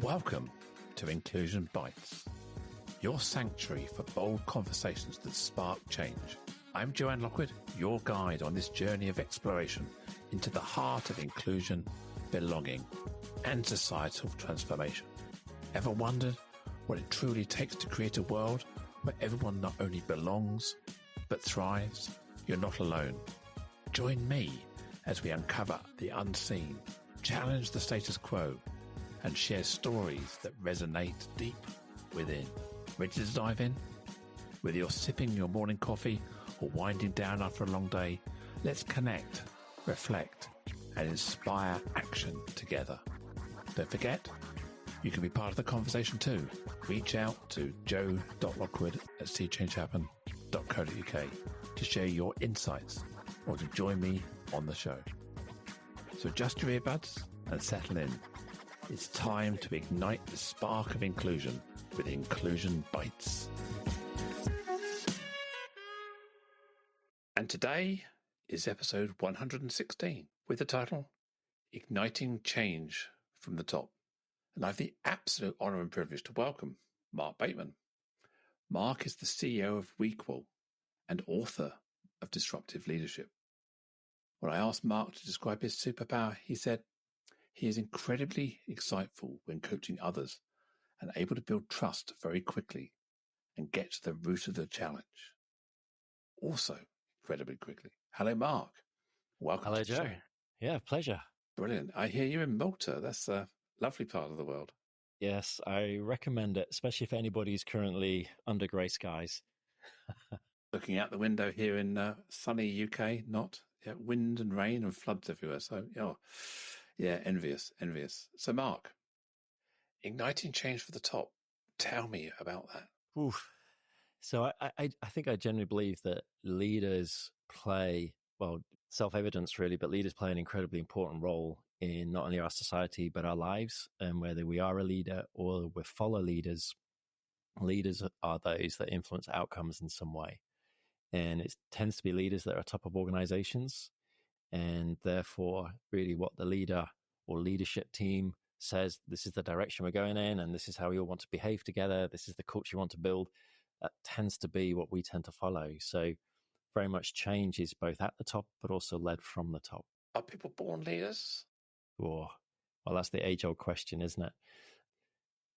Welcome to Inclusion Bites, your sanctuary for bold conversations that spark change. I'm Joanne Lockwood, your guide on this journey of exploration into the heart of inclusion, belonging, and societal transformation. Ever wondered what it truly takes to create a world where everyone not only belongs, but thrives? You're not alone. Join me as we uncover the unseen, challenge the status quo, and share stories that resonate deep within. Ready to dive in? Whether you're sipping your morning coffee or winding down after a long day, let's connect, reflect, and inspire action together. Don't forget, you can be part of the conversation too. Reach out to joe.lockwood@seechangehappen.co.uk to share your insights or to join me on the show. So adjust your earbuds and settle in. It's time to ignite the spark of inclusion with Inclusion Bites. And today is episode 116 with the title, Igniting Change from the Top. And I have the absolute honour and privilege to welcome Mark Bateman. Mark is the CEO of WeQual and author of Disruptive Leadership. When I asked Mark to describe his superpower, he said, he is incredibly insightful when coaching others and able to build trust very quickly and get to the root of the challenge. Also, incredibly quickly. Hello, Mark. Welcome. Hello, Joe. Show. Yeah, pleasure. Brilliant. I hear you're in Malta. That's a lovely part of the world. Yes, I recommend it, especially if anybody's currently under grey skies. Looking out the window here in sunny UK, not wind and rain and floods everywhere. So, envious. So, Mark, igniting change for the top. Tell me about that. Oof. So I think I generally believe that leaders play, well, self-evidence really, but leaders play an incredibly important role in not only our society, but our lives. And whether we are a leader or we follow leaders, leaders are those that influence outcomes in some way. And it tends to be leaders that are top of organizations. And therefore, really what the leader or leadership team says, this is the direction we're going in, and this is how we all want to behave together. This is the culture you want to build. That tends to be what we tend to follow. So very much change is both at the top, but also led from the top. Are people born leaders? Well, that's the age-old question, isn't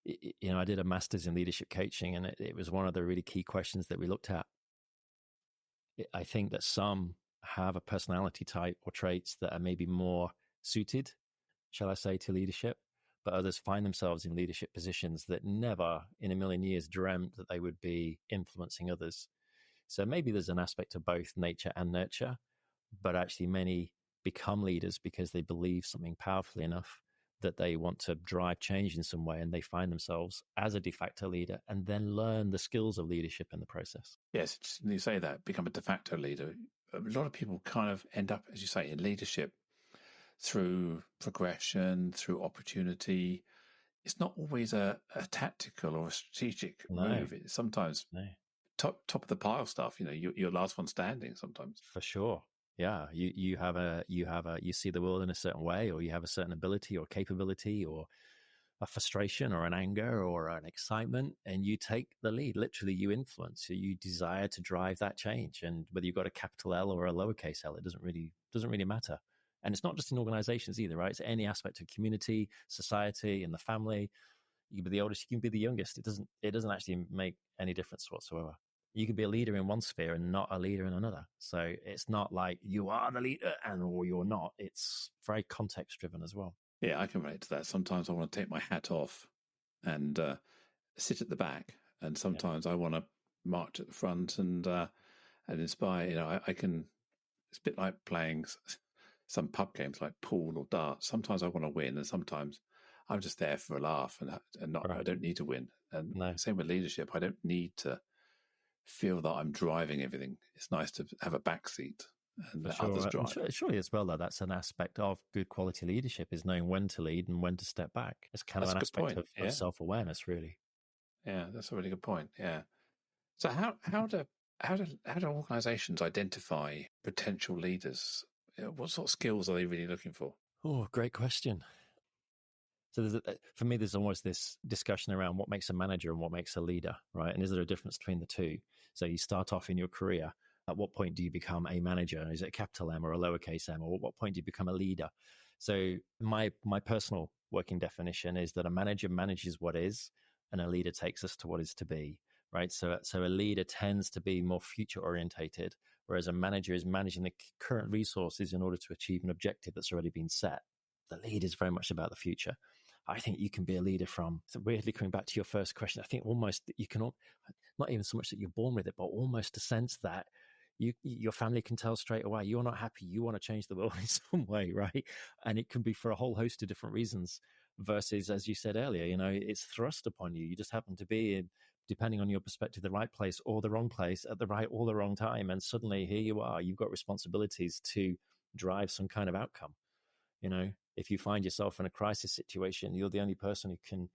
it? I did a master's in leadership coaching, and it was one of the really key questions that we looked at. I think that some have a personality type or traits that are maybe more suited, shall I say, to leadership, but others find themselves in leadership positions that never in a million years dreamt that they would be influencing others. So maybe there's an aspect of both nature and nurture, but actually many become leaders because they believe something powerfully enough that they want to drive change in some way, and they find themselves as a de facto leader and then learn the skills of leadership in the process. Yes, you say that, become a de facto leader. A lot of people kind of end up, as you say, in leadership through progression, through opportunity. It's not always a tactical or a strategic move. It's sometimes top of the pile stuff. You're last one standing sometimes. For sure. Yeah, you see the world in a certain way, or you have a certain ability or capability or a frustration or an anger or an excitement, and you take the lead. Literally, you influence. So you desire to drive that change, and whether you've got a capital L or a lowercase L, it doesn't really matter. And it's not just in organizations either, right? It's any aspect of community, society, and the family. You can be the oldest, you can be the youngest. It doesn't actually make any difference whatsoever. You can be a leader in one sphere and not a leader in another. So it's not like you are the leader or you're not. It's very context driven as well. Yeah, I can relate to that. Sometimes I want to take my hat off and sit at the back, and sometimes I want to march at the front and inspire. I can. It's a bit like playing some pub games like pool or darts. Sometimes I want to win, and sometimes I'm just there for a laugh and not. Right. I don't need to win. And same with leadership. I don't need to feel that I'm driving everything. It's nice to have a backseat and let others drive. And surely as well, that's an aspect of good quality leadership, is knowing when to lead and when to step back. It's kind of an aspect of self-awareness, really. Yeah, that's a really good point. Yeah. So how do organizations identify potential leaders? What sort of skills are they really looking for? Oh, great question. So for me, there's almost this discussion around what makes a manager and what makes a leader, right? And is there a difference between the two? So you start off in your career. At what point do you become a manager? Is it a capital M or a lowercase m? Or at what point do you become a leader? So my personal working definition is that a manager manages what is, and a leader takes us to what is to be, right? So a leader tends to be more future orientated, whereas a manager is managing the current resources in order to achieve an objective that's already been set. The lead is very much about the future. I think you can be a leader from, weirdly coming back to your first question, I think almost you can, not even so much that you're born with it, but almost a sense that your family can tell straight away you're not happy, you want to change the world in some way, right? And it can be for a whole host of different reasons, versus, as you said earlier, it's thrust upon you. You just happen to be in, depending on your perspective, the right place or the wrong place at the right or the wrong time, and suddenly here you are, you've got responsibilities to drive some kind of outcome. If you find yourself in a crisis situation, you're the only person who can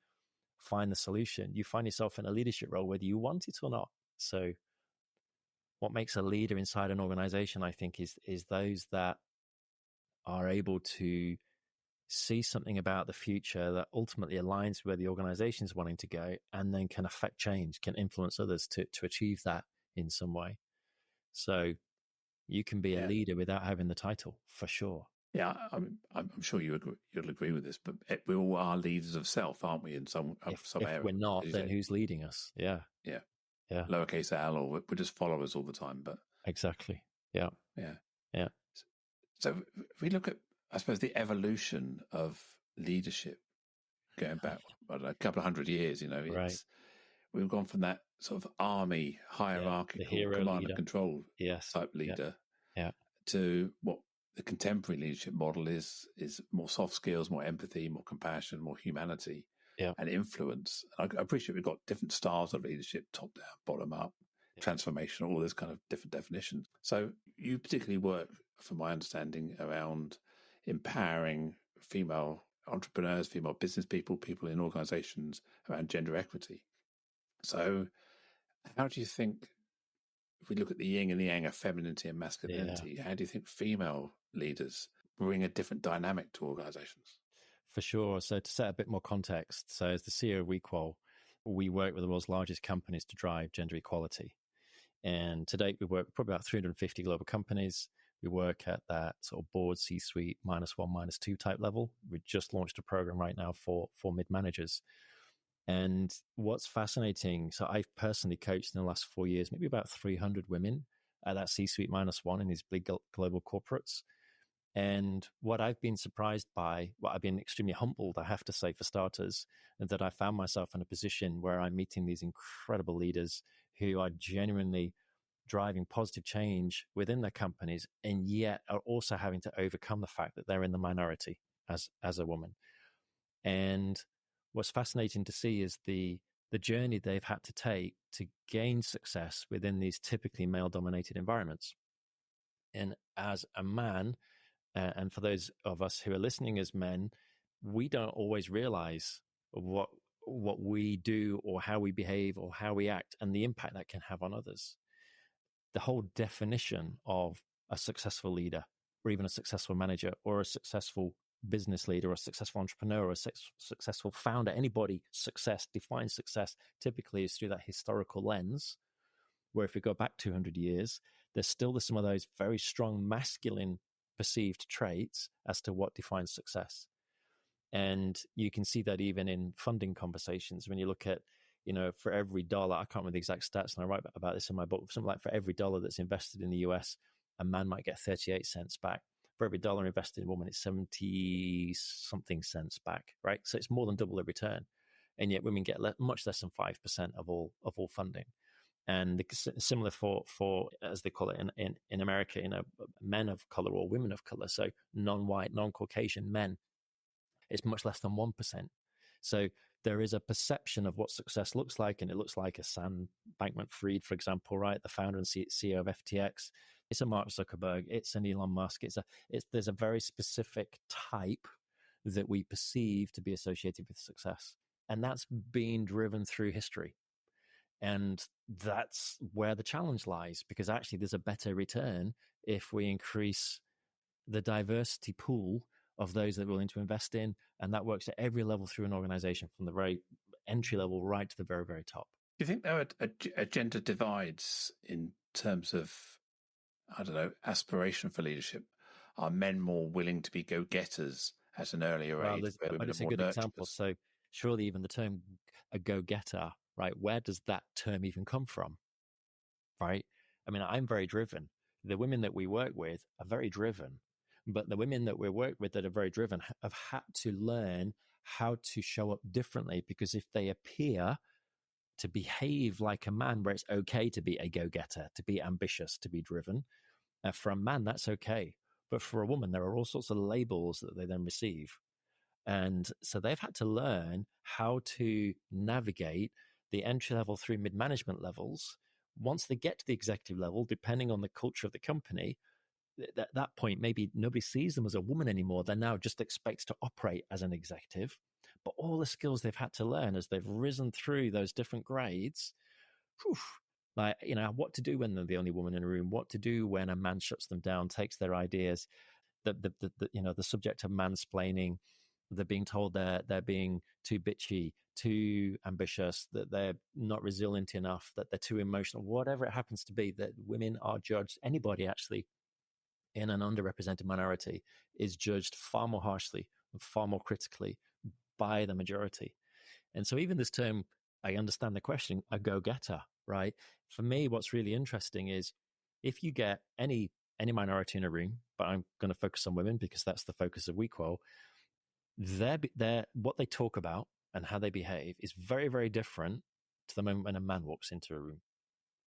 find the solution. You find yourself in a leadership role, whether you want it or not. So what makes a leader inside an organization, I think, is those that are able to see something about the future that ultimately aligns with where the organization is wanting to go, and then can affect change, can influence others to achieve that in some way. So you can be a leader without having the title, for sure. Yeah, I'm sure you'll agree with this, but we all are leaders of self, aren't we? In some if area. We're not, then who's leading us? Yeah. Lowercase l, or we're just followers all the time. But exactly. Yeah. So if we look at, I suppose, the evolution of leadership going back a couple of hundred years, right. We've gone from that sort of army hierarchical command and control type leader to what the contemporary leadership model is more soft skills, more empathy, more compassion, more humanity, and influence. I appreciate we've got different styles of leadership: top down, bottom up, transformation, all this kind of different definitions. So you particularly work, from my understanding, around empowering female entrepreneurs, female business people in organizations, around gender equity. So how do you think, if we look at the yin and the yang of femininity and masculinity, how do you think female leaders bring a different dynamic to organizations? For sure. So to set a bit more context, so as the CEO of WeQual, we work with the world's largest companies to drive gender equality. And to date, we work with probably about 350 global companies. We work at that sort of board, C-suite, -1, -2 type level. We just launched a program right now for mid-managers. And what's fascinating, so I've personally coached in the last 4 years, maybe about 300 women at that C-suite -1 in these big global corporates. And what I've been surprised by, what I've been extremely humbled, I have to say, for starters, that I found myself in a position where I'm meeting these incredible leaders who are genuinely driving positive change within their companies, and yet are also having to overcome the fact that they're in the minority as a woman. And what's fascinating to see is the journey they've had to take to gain success within these typically male-dominated environments. And as a man, and for those of us who are listening as men, we don't always realize what we do or how we behave or how we act and the impact that can have on others. The whole definition of a successful leader, or even a successful manager, or a successful business leader, or a successful entrepreneur, or a successful founder, anybody, success, defines success typically is through that historical lens, where if we go back 200 years, there's still some of those very strong masculine perceived traits as to what defines success. And you can see that even in funding conversations. When you look at, for every dollar, I can't remember the exact stats, and I write about this in my book, something like for every dollar that's invested in the US, a man might get 38 cents back. For every dollar invested in a woman, it's 70 something cents back, right? So it's more than double the return. And yet women get much less than 5% of all funding. And similar for as they call it in America, men of color or women of color, so non-white, non-Caucasian men, it's much less than 1%. So there is a perception of what success looks like, and it looks like a Sam Bankman-Fried, for example, right? The founder and CEO of FTX. It's a Mark Zuckerberg. It's an Elon Musk. There's a very specific type that we perceive to be associated with success, and that's being driven through history. And that's where the challenge lies, because actually there's a better return if we increase the diversity pool of those that are willing to invest in. And that works at every level through an organization, from the very entry level right to the very, very top. Do you think there are gender divides in terms of, I don't know, aspiration for leadership? Are men more willing to be go-getters at an earlier age? It's a good example. So surely even the term a go-getter, right? Where does that term even come from, right? I mean, I'm very driven. The women that we work with are very driven, but the women that we work with that are very driven have had to learn how to show up differently, because if they appear to behave like a man, where it's okay to be a go-getter, to be ambitious, to be driven, for a man, that's okay. But for a woman, there are all sorts of labels that they then receive. And so they've had to learn how to navigate the entry level through mid-management levels. Once they get to the executive level, depending on the culture of the company, at that point, maybe nobody sees them as a woman anymore. They're now just expected to operate as an executive. But all the skills they've had to learn as they've risen through those different grades, like, what to do when they're the only woman in a room, what to do when a man shuts them down, takes their ideas, the subject of mansplaining, they're being told they're being too bitchy, too ambitious, that they're not resilient enough, that they're too emotional, whatever it happens to be, that women are judged, anybody actually in an underrepresented minority is judged far more harshly and far more critically by the majority. And so even this term, I understand the question, a go-getter, right? For me, what's really interesting is if you get any minority in a room, but I'm going to focus on women because that's the focus of WeQual, what they talk about and how they behave is very, very different to the moment when a man walks into a room.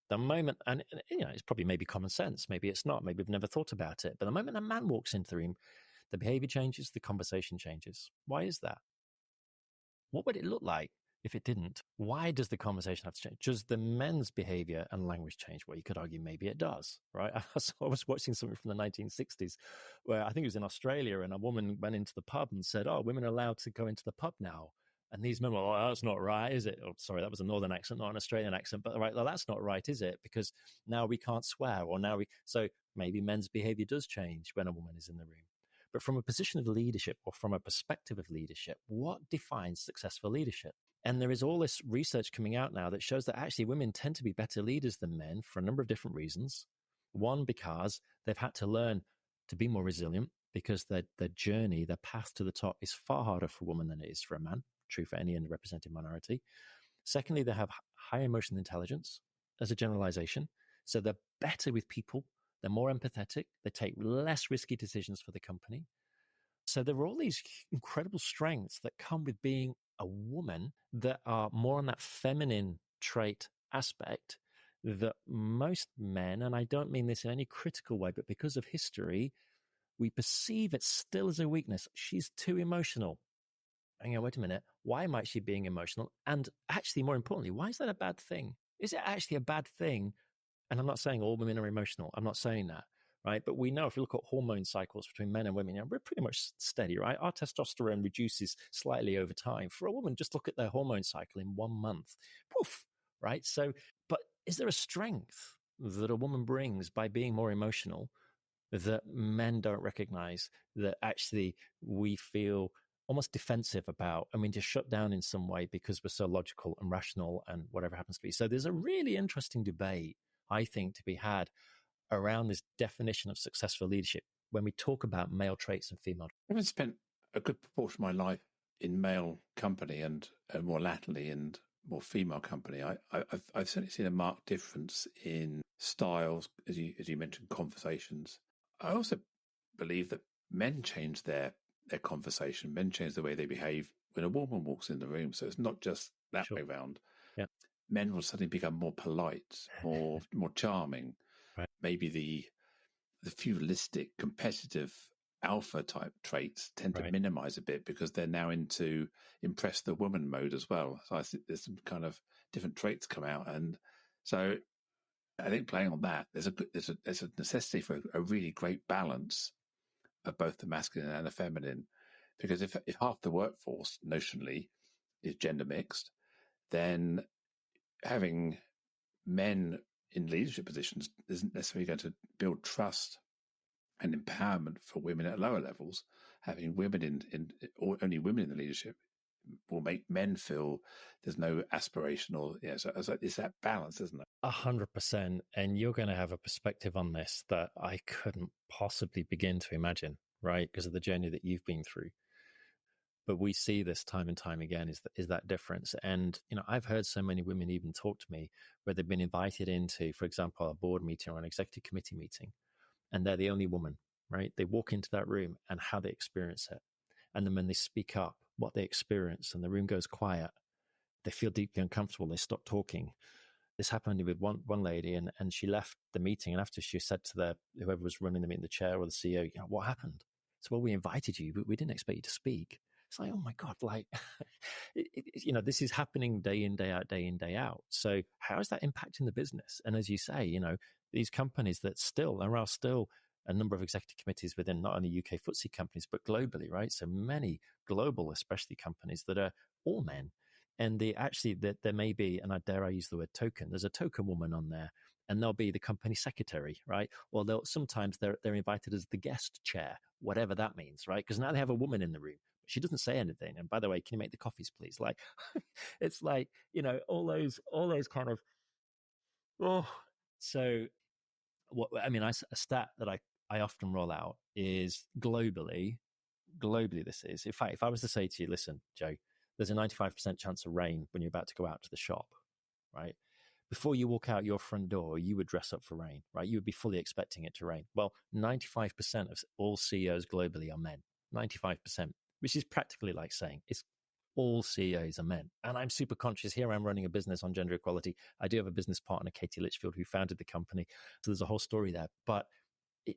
The moment, and it's probably maybe common sense, maybe it's not, maybe we've never thought about it, but the moment a man walks into the room, the behavior changes, the conversation changes. Why is that? What would it look like if it didn't? Why does the conversation have to change? Does the men's behavior and language change? Well, you could argue maybe it does, right? I was watching something from the 1960s where I think it was in Australia, and a woman went into the pub and said, "Oh, women are allowed to go into the pub now." And these men were, "Oh, that's not right, is it?" Oh, sorry, that was a northern accent, not an Australian accent. But right, well, that's not right, is it? Because now we can't swear, or so maybe men's behavior does change when a woman is in the room. But from a position of leadership, or from a perspective of leadership, what defines successful leadership? And there is all this research coming out now that shows that actually women tend to be better leaders than men for a number of different reasons. One, because they've had to learn to be more resilient, because their journey, their path to the top is far harder for a woman than it is for a man. True for any underrepresented minority. Secondly, they have high emotional intelligence as a generalization. So they're better with people. They're more empathetic. They take less risky decisions for the company. So there are all these incredible strengths that come with being a woman that are more on that feminine trait aspect that most men, and I don't mean this in any critical way, but because of history, we perceive it still as a weakness. She's too emotional. Hang on, wait a minute. Why might she be being emotional? And actually, more importantly, why is that a bad thing? Is it actually a bad thing? And I'm not saying all women are emotional. I'm not saying that, right? But we know if we look at hormone cycles between men and women, we're pretty much steady, right? Our testosterone reduces slightly over time. For a woman, just look at their hormone cycle in 1 month. Poof, right? So, but is there a strength that a woman brings by being more emotional that men don't recognize, that actually we feel almost defensive about, I mean, just shut down in some way because we're so logical and rational and whatever happens to be? So there's a really interesting debate, I think, to be had around this definition of successful leadership when we talk about male traits and female. I've spent a good proportion of my life in male company and more latterly in more female company. I've certainly seen a marked difference in styles, as you mentioned, conversations. I also believe that men change their conversation. Men change the way they behave when a woman walks in the room. So it's not just that way around. Yeah. Men will suddenly become more polite, more charming. Right. Maybe the feudalistic, competitive alpha type traits tend to minimize a bit because they're now into impress the woman mode as well. So I think there's some kind of different traits come out, and so I think playing on that, there's a necessity for a really great balance of both the masculine and the feminine, because if half the workforce notionally is gender mixed, then having men in leadership positions isn't necessarily going to build trust and empowerment for women at lower levels, having women or only women in the leadership will make men feel there's no aspiration or so it's that balance, isn't it? 100%. And you're going to have a perspective on this that I couldn't possibly begin to imagine, right? Because of the journey that you've been through. But we see this time and time again is that difference. And, I've heard so many women even talk to me where they've been invited into, for example, a board meeting or an executive committee meeting, and they're the only woman, right? They walk into that room and how they experience it. And then when they speak up, what they experience, and the room goes quiet, they feel deeply uncomfortable. They stop talking. This happened with one lady, and she left the meeting. And after she said to whoever was running the meeting, the chair or the CEO, what happened? So, well, we invited you, but we didn't expect you to speak. It's like, oh my God, this is happening day in, day out, day in, day out. So how is that impacting the business? And as you say, these companies that there are still a number of executive committees within not only UK FTSE companies, but globally, right? So many global, especially companies that are all men. And there may be, and I dare I use the word token, there's a token woman on there, and they'll be the company secretary, right? Or sometimes they're invited as the guest chair, whatever that means, right? Because now they have a woman in the room. She doesn't say anything. And by the way, can you make the coffees, please? Like, it's like, all those kind of, so a stat that I often roll out is globally this is, in fact, if I was to say to you, listen, Joe, there's a 95% chance of rain when you're about to go out to the shop, right? Before you walk out your front door, you would dress up for rain, right? You would be fully expecting it to rain. Well, 95% of all CEOs globally are men, 95%, which is practically like saying it's all CEOs are men. And I'm super conscious here. I'm running a business on gender equality. I do have a business partner, Katie Litchfield, who founded the company. So there's a whole story there, but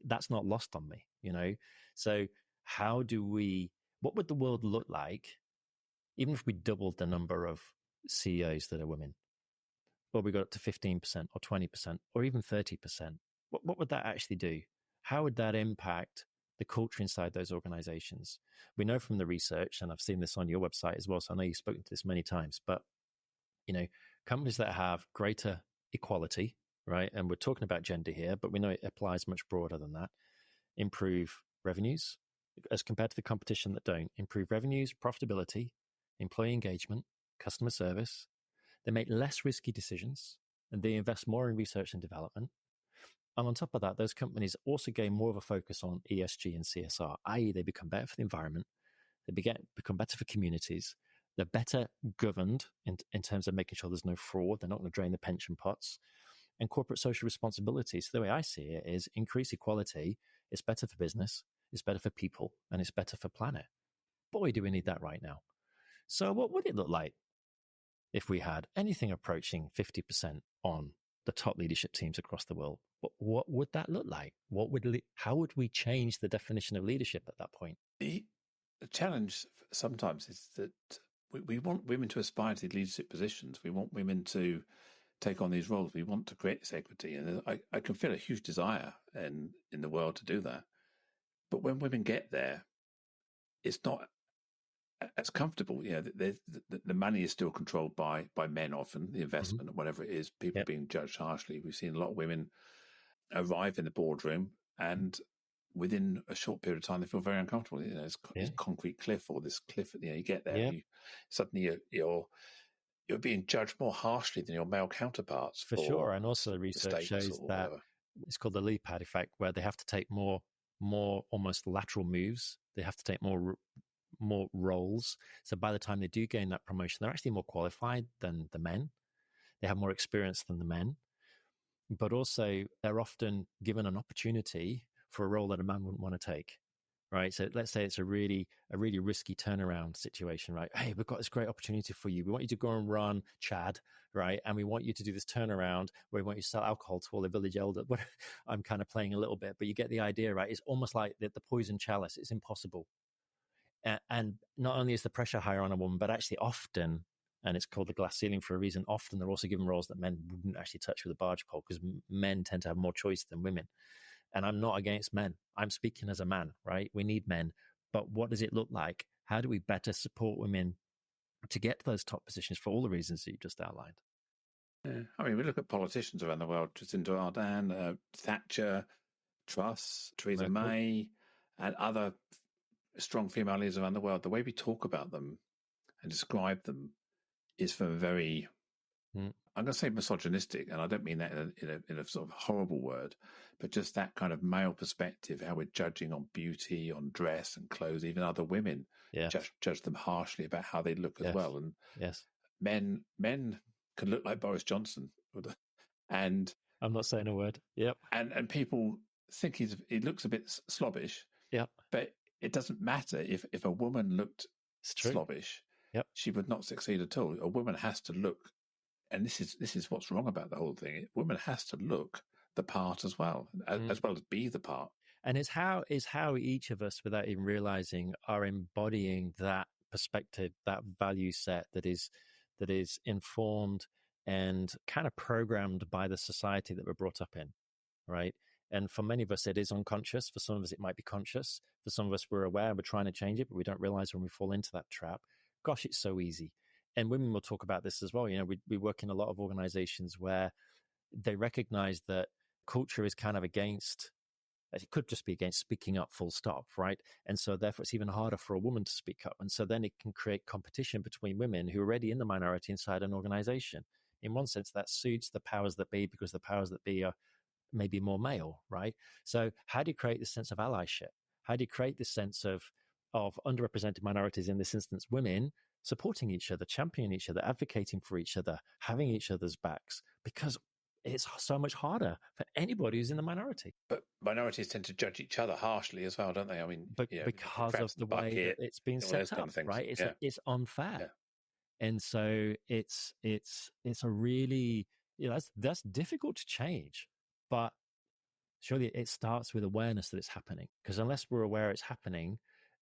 that's not lost on me, So what would the world look like even if we doubled the number of CEOs that are women? Or we got up to 15% or 20% or even 30%? What would that actually do? How would that impact the culture inside those organizations? We know from the research, and I've seen this on your website as well, so I know you've spoken to this many times, but companies that have greater equality, right? And we're talking about gender here, but we know it applies much broader than that. Improve revenues as compared to the competition that don't. Improve revenues, profitability, employee engagement, customer service. They make less risky decisions, and they invest more in research and development. And on top of that, those companies also gain more of a focus on ESG and CSR, i.e. they become better for the environment, they become better for communities, they're better governed in terms of making sure there's no fraud, they're not going to drain the pension pots, and corporate social responsibility. So the way I see it is increase equality, it's better for business, it's better for people, and it's better for planet. Boy, do we need that right now. So what would it look like if we had anything approaching 50% on the top leadership teams across the world? What would that look like? How would we change the definition of leadership at that point? The challenge sometimes is that we want women to aspire to leadership positions. We want women to take on these roles. We want to create this equity. And I can feel a huge desire in the world to do that. But when women get there, it's not as comfortable. The money is still controlled by men often, the investment, mm-hmm. whatever it is, people being judged harshly. We've seen a lot of women arrive in the boardroom and within a short period of time, they feel very uncomfortable. It's concrete cliff or this cliff, you get there and suddenly you're being judged more harshly than your male counterparts. For sure. And also the research shows that it's called the leap pad effect, where they have to take more almost lateral moves. They have to take more roles. So by the time they do gain that promotion, they're actually more qualified than the men. They have more experience than the men. But also they're often given an opportunity for a role that a man wouldn't want to take, right? So let's say it's a really risky turnaround situation, right? Hey, we've got this great opportunity for you. We want you to go and run Chad, right? And we want you to do this turnaround where we want you to sell alcohol to all the village elders. I'm kind of playing a little bit, but you get the idea, right? It's almost like the poison chalice. It's impossible. And not only is the pressure higher on a woman, but actually often, and it's called the glass ceiling for a reason, often they're also given roles that men wouldn't actually touch with a barge pole because men tend to have more choice than women. And I'm not against men. I'm speaking as a man, right? We need men. But what does it look like? How do we better support women to get to those top positions for all the reasons that you just outlined? Yeah. I mean, we look at politicians around the world, Jacinda Ardern, Thatcher, Truss, Theresa Merkel. May, and other strong female leaders around the world, the way we talk about them and describe them is from a very, I'm going to say misogynistic, and I don't mean that in a sort of horrible word, but just that kind of male perspective, how we're judging on beauty, on dress and clothes, even other women, judge them harshly about how they look as well. And men can look like Boris Johnson, and I'm not saying a word. Yep. And people think he looks a bit slobbish. Yep. But it doesn't matter if a woman looked slobbish. Yep. She would not succeed at all. A woman has to look, and this is what's wrong about the whole thing. A woman has to look the part as well as be the part. And it's how each of us, without even realizing, are embodying that perspective, that value set that is informed and kind of programmed by the society that we're brought up in, right? And for many of us, it is unconscious. For some of us, it might be conscious. For some of us, we're aware, we're trying to change it, but we don't realize when we fall into that trap. Gosh, it's so easy. And women will talk about this as well. You know, we work in a lot of organizations where they recognize that culture is kind of against, it could just be against speaking up, full stop, right? And so therefore it's even harder for a woman to speak up. And so then it can create competition between women who are already in the minority inside an organization. In one sense, that suits the powers that be, because the powers that be are maybe more male, right? So how do you create this sense of allyship? How do you create this sense of underrepresented minorities, in this instance, women, supporting each other, championing each other, advocating for each other, having each other's backs? Because it's so much harder for anybody who's in the minority. But minorities tend to judge each other harshly as well, don't they? I mean, because of the way that it's been set up, right? It's unfair. Yeah. And so it's a really, that's difficult to change, but surely it starts with awareness that it's happening. Because unless we're aware it's happening,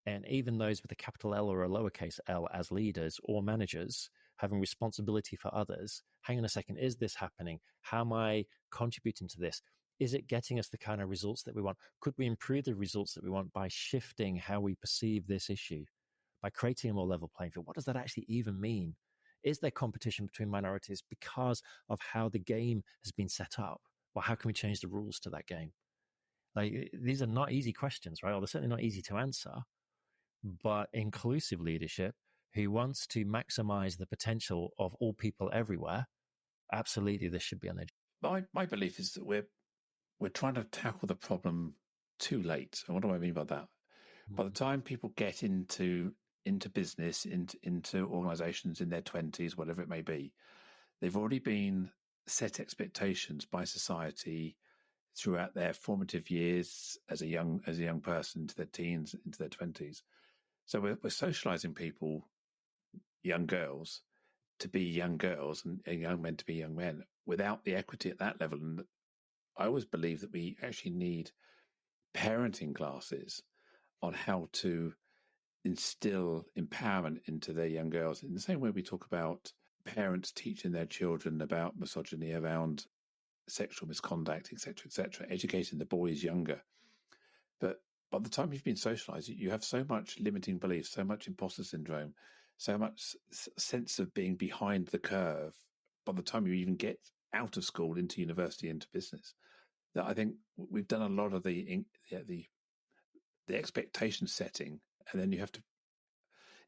and even those with a capital L or a lowercase l as leaders or managers having responsibility for others, hang on a second, is this happening? How am I contributing to this? Is it getting us the kind of results that we want? Could we improve the results that we want by shifting how we perceive this issue, by creating a more level playing field? What does that actually even mean? Is there competition between minorities because of how the game has been set up? Well, how can we change the rules to that game? Like, these are not easy questions, right? Or they're certainly not easy to answer. But inclusive leadership, who wants to maximize the potential of all people everywhere, absolutely, this should be on their. My belief is that we're trying to tackle the problem too late. And what do I mean by that? By the time people get into business, into organizations in their 20s, whatever it may be, they've already been set expectations by society throughout their formative years as a young person, into their teens, into their 20s. So we're socializing people, young girls, to be young girls and young men to be young men without the equity at that level. And I always believe that we actually need parenting classes on how to instill empowerment into their young girls, in the same way we talk about parents teaching their children about misogyny, around sexual misconduct, etc., educating the boys younger. But by the time you've been socialized, you have so much limiting beliefs, so much imposter syndrome, so much sense of being behind the curve by the time you even get out of school, into university, into business, that I think we've done a lot of the expectation setting, and then you have to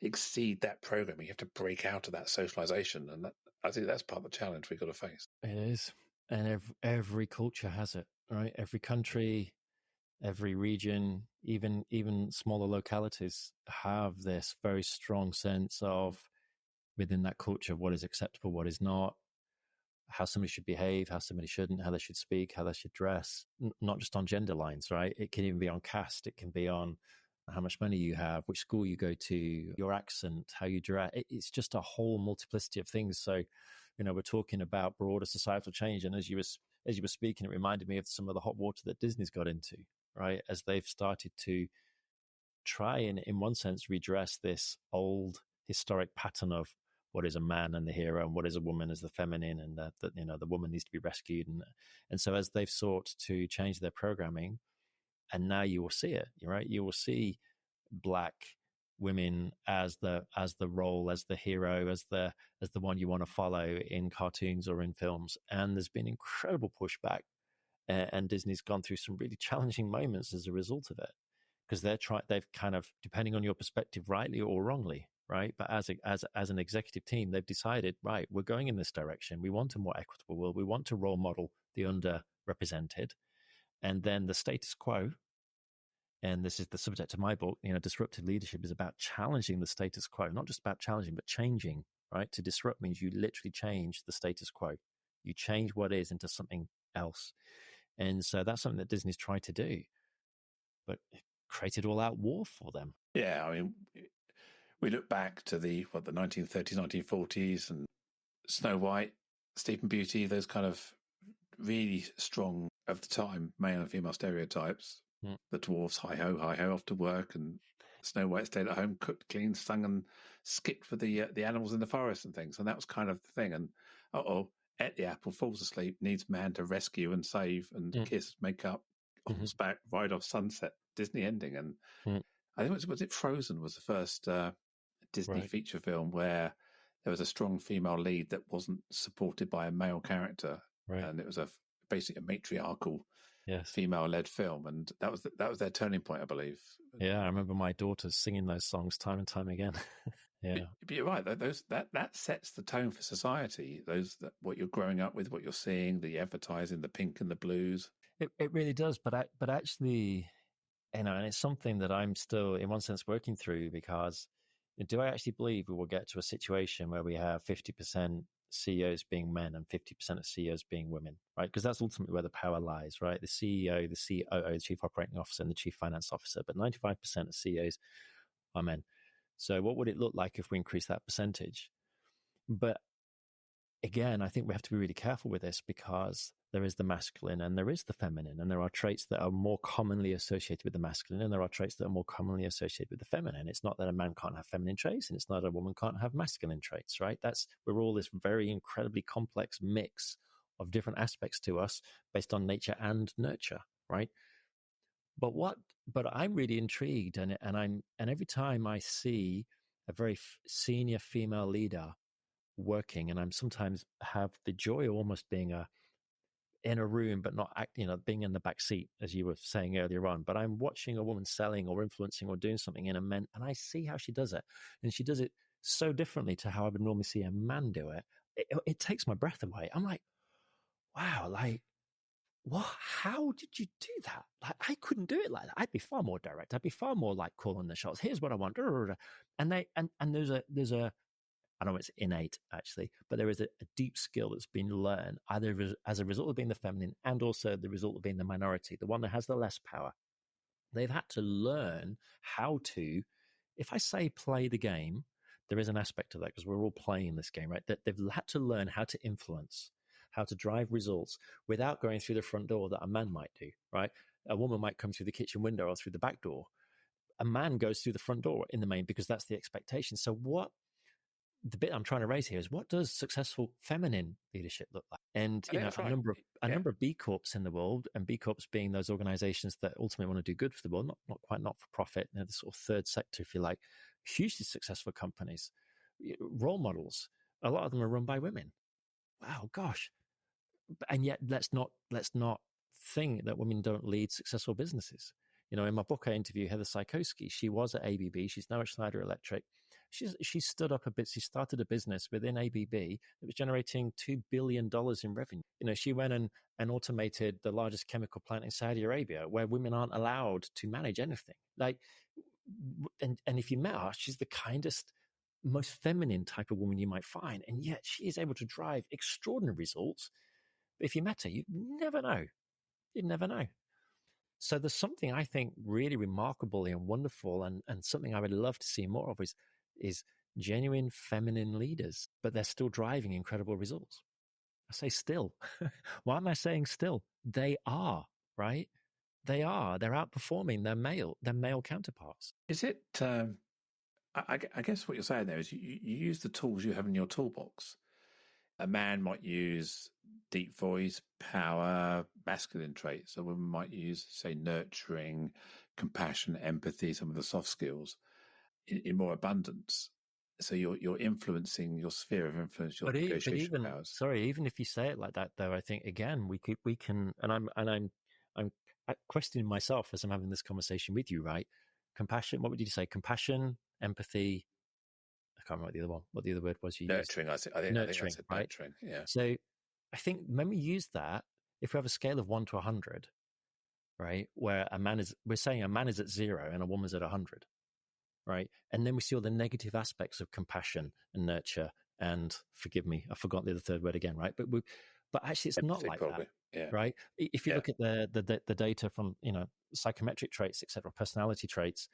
exceed that programming. You have to break out of that socialization, and I think that's part of the challenge we've got to face. It is, and every culture has it, right? Every country, every region, even smaller localities have this very strong sense of, within that culture, what is acceptable, what is not, how somebody should behave, how somebody shouldn't, how they should speak, how they should dress, not just on gender lines, right? It can even be on caste. It can be on how much money you have, which school you go to, your accent, how you dress. It's just a whole multiplicity of things. So, we're talking about broader societal change. And as you were speaking, it reminded me of some of the hot water that Disney's got into, right? As they've started to try and, in one sense, redress this old historic pattern of what is a man and the hero, and what is a woman as the feminine, and that the woman needs to be rescued, and so as they've sought to change their programming, and now you will see it, right? You will see Black women as the role, as the hero, as the one you want to follow in cartoons or in films, and there's been incredible pushback And Disney's gone through some really challenging moments as a result of it, because they've kind of, depending on your perspective, rightly or wrongly, right? But as an executive team, they've decided, right, we're going in this direction. We want a more equitable world. We want to role model the underrepresented. And then the status quo, and this is the subject of my book, disruptive leadership is about challenging the status quo, not just about challenging, but changing, right? To disrupt means you literally change the status quo. You change what is into something else. And so that's something that Disney's tried to do, but it created all-out war for them. Yeah, I mean, we look back to the 1930s, 1940s, and Snow White, Sleeping Beauty, those kind of really strong, of the time, male and female stereotypes. The dwarfs, hi-ho, off to work, and Snow White stayed at home, cooked, cleaned, sung and skipped for the animals in the forest and things. And that was kind of the thing. And, ate the apple, falls asleep, needs man to rescue and save and kiss, make up, horseback, ride off sunset, Disney ending. And I think was it Frozen was the first Disney feature film where there was a strong female lead that wasn't supported by a male character. Right. And it was basically a matriarchal female-led film, and that was their turning point, I believe. Yeah, I remember my daughters singing those songs time and time again. Yeah, but you're right. That sets the tone for society. What you're growing up with, what you're seeing, the advertising, the pink and the blues. It really does. But actually, and it's something that I'm still, in one sense, working through, because do I actually believe we will get to a situation where we have 50% CEOs being men and 50% of CEOs being women, right? Because that's ultimately where the power lies, right? The CEO, the COO, the Chief Operating Officer, and the Chief Finance Officer. But 95% of CEOs are men. So what would it look like if we increase that percentage? But again, I think we have to be really careful with this, because there is the masculine and there is the feminine, and there are traits that are more commonly associated with the masculine, and there are traits that are more commonly associated with the feminine. It's not that a man can't have feminine traits, and it's not a woman can't have masculine traits, right? We're all this very incredibly complex mix of different aspects to us based on nature and nurture, right? But I'm really intrigued, and every time I see a very senior female leader working, and I'm sometimes have the joy of almost being in a room, but not being in the back seat, as you were saying earlier on. But I'm watching a woman selling or influencing or doing something in a man, and I see how she does it, and she does it so differently to how I would normally see a man do it. It takes my breath away. I'm like, wow, like, what? How did you do that? Like, I couldn't do it like that. I'd be far more direct. I'd be far more like calling the shots. Here's what I want. And there's a I don't know if it's innate, actually, but there is a deep skill that's been learned either as a result of being the feminine and also the result of being the minority, the one that has the less power. They've had to learn how to, if I say play the game, there is an aspect of that, because we're all playing this game, right? That they've had to learn how to influence, how to drive results without going through the front door that a man might do, right? A woman might come through the kitchen window or through the back door. A man goes through the front door in the main, because that's the expectation. So the bit I'm trying to raise here is, what does successful feminine leadership look like? And a number of B Corps in the world, and B Corps being those organizations that ultimately want to do good for the world, not quite not for profit, the sort of third sector, if you like, hugely successful companies, role models. A lot of them are run by women. Wow, gosh. And yet let's not think that women don't lead successful businesses. In my book, I interview Heather Sikorsky. She was at ABB. She's now at Schneider Electric. She stood up a bit. She started a business within ABB that was generating $2 billion in revenue. She went and automated the largest chemical plant in Saudi Arabia, where women aren't allowed to manage anything. And if you met her, she's the kindest, most feminine type of woman you might find. And yet she is able to drive extraordinary results. But if you met her, you'd never know. You'd never know. So there's something I think really remarkable and wonderful, and something I would love to see more of is genuine feminine leaders, but they're still driving incredible results. I say still. Why am I saying still? They are, right? They are. They're outperforming their male counterparts. Is it, I guess what you're saying there is you use the tools you have in your toolbox. A man might use deep voice, power, masculine traits. A woman might use, say, nurturing, compassion, empathy, some of the soft skills in more abundance. So you're influencing your sphere of influence, your negotiation powers. Sorry, even if you say it like that, though, I think again we can, and I'm questioning myself as I'm having this conversation with you, right? Compassion. What would you say? Compassion, empathy. I can't remember the other one. What the other word was you nurturing, used? I think Nurturing, I said right? nurturing. Yeah. So I think when we use that, if we have a scale of 1 to 100, right, where we're saying a man is at 0 and a woman's at 100, right? And then we see all the negative aspects of compassion and nurture and forgive me, I've forgotten the third word again, right? But actually, it's not like probably. that, yeah. right? If you look at the data from psychometric traits, etc., personality traits,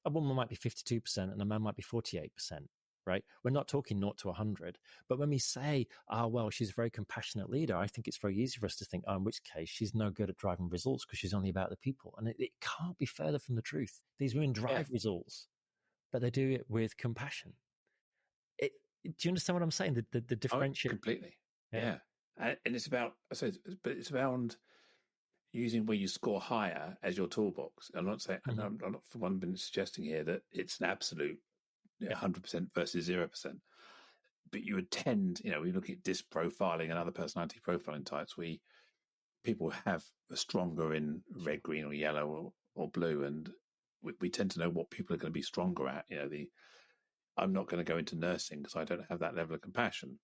a woman might be 52% and a man might be 48%. Right? We're not talking 0 to 100. But when we say, well, she's a very compassionate leader, I think it's very easy for us to think, in which case she's no good at driving results because she's only about the people. And it can't be further from the truth. These women drive results, but they do it with compassion. Do you understand what I'm saying? The differentiate. Completely. Yeah. And it's about, but it's about using where you score higher as your toolbox. I'm not saying, I'm not for one been suggesting here that it's an absolute 100% versus 0%. But you would tend, we look at disc profiling and other personality profiling types, people have a stronger in red, green, or yellow, or blue, and we tend to know what people are going to be stronger at. I'm not going to go into nursing because I don't have that level of compassion,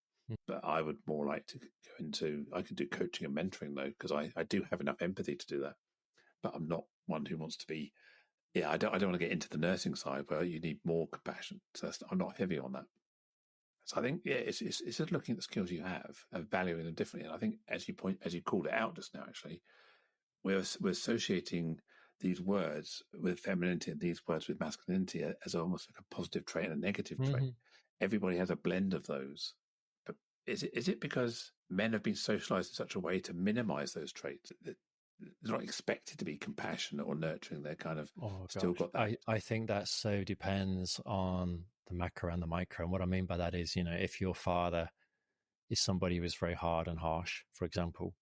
but I would more like to go into. I could do coaching and mentoring though, because I do have enough empathy to do that. But I'm not one who wants to be. Yeah, I don't want to get into the nursing side where you need more compassion. So I'm not heavy on that. So I think, it's just looking at the skills you have and valuing them differently. And I think, as you called it out just now, actually, we're associating these words with femininity and these words with masculinity as almost like a positive trait and a negative trait. Everybody has a blend of those. But is it because men have been socialized in such a way to minimize those traits that they're not expected to be compassionate or nurturing? They're kind of still got that. I think that so depends on the macro and the micro. And what I mean by that is, if your father is somebody who is very hard and harsh, for example,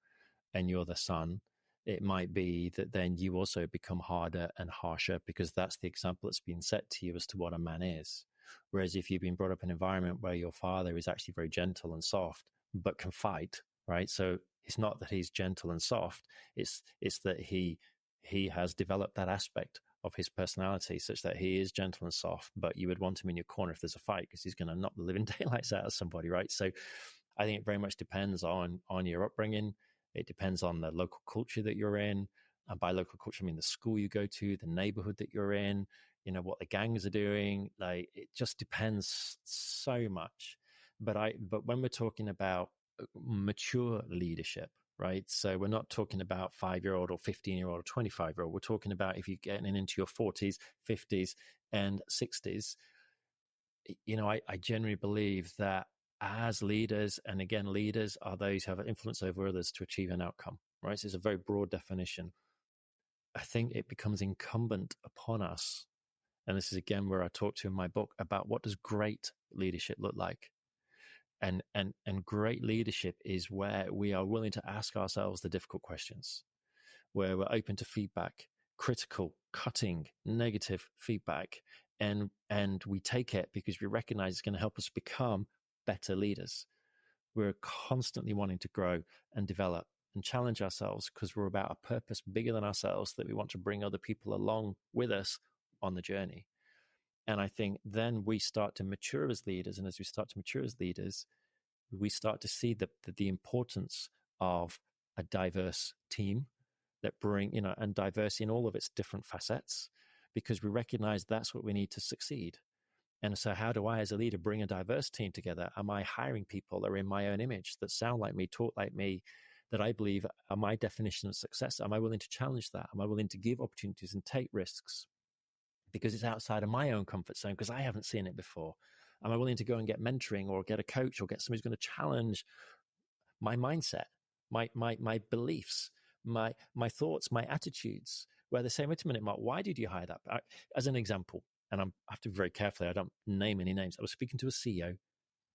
and you're the son, it might be that then you also become harder and harsher because that's the example that's been set to you as to what a man is. Whereas if you've been brought up in an environment where your father is actually very gentle and soft, but can fight, right? So it's not that he's gentle and soft. It's that he has developed that aspect of his personality such that he is gentle and soft, but you would want him in your corner if there's a fight because he's going to knock the living daylights out of somebody, right? So I think it very much depends on your upbringing. It depends on the local culture that you're in. And by local culture, I mean the school you go to, the neighborhood that you're in, what the gangs are doing. Like, it just depends so much. But when we're talking about mature leadership, right? So we're not talking about 5-year-old or 15-year-old or 25-year-old. We're talking about if you're getting into your 40s, 50s, and 60s. I generally believe that as leaders, and again, leaders are those who have influence over others to achieve an outcome, right? So it's a very broad definition. I think it becomes incumbent upon us, and this is again where I talk to in my book about what does great leadership look like. And great leadership is where we are willing to ask ourselves the difficult questions, where we're open to feedback, critical, cutting, negative feedback, and we take it because we recognize it's going to help us become better leaders. We're constantly wanting to grow and develop and challenge ourselves because we're about a purpose bigger than ourselves that we want to bring other people along with us on the journey. And I think then we start to mature as leaders. And as we start to mature as leaders, we start to see the importance of a diverse team that bring, and diverse in all of its different facets, because we recognize that's what we need to succeed. And so how do I, as a leader, bring a diverse team together? Am I hiring people that are in my own image, that sound like me, talk like me, that I believe are my definition of success? Am I willing to challenge that? Am I willing to give opportunities and take risks because it's outside of my own comfort zone because I haven't seen it before? Am I willing to go and get mentoring or get a coach or get somebody who's going to challenge my mindset, my beliefs, my thoughts, my attitudes, where they say, wait a minute, Mark, why did you hire that? As an example, and I have to be very careful, I don't name any names. I was speaking to a CEO,